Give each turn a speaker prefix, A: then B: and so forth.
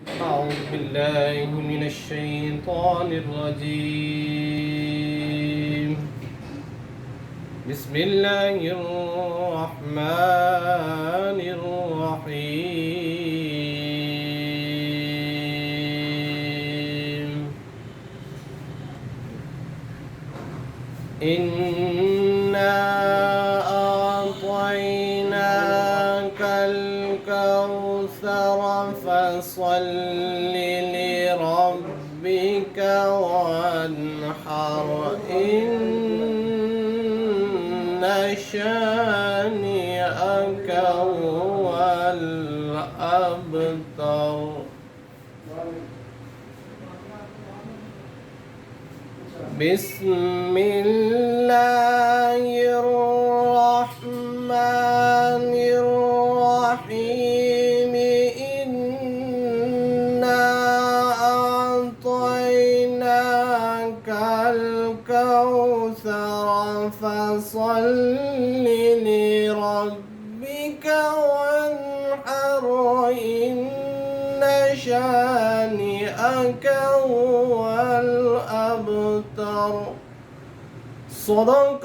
A: أعوذ بالله من الشيطان الرجيم. بسم الله الرحمن الرحيم. إنا أعطيناك الكوثر فصل لربك وانحر إن شانئك هو الأبتر. بسم الله الرحمن الرحيم. إنا أعطيناك الكوثر فصل لربك وانحر إن شانئك هو الأبتر. صدق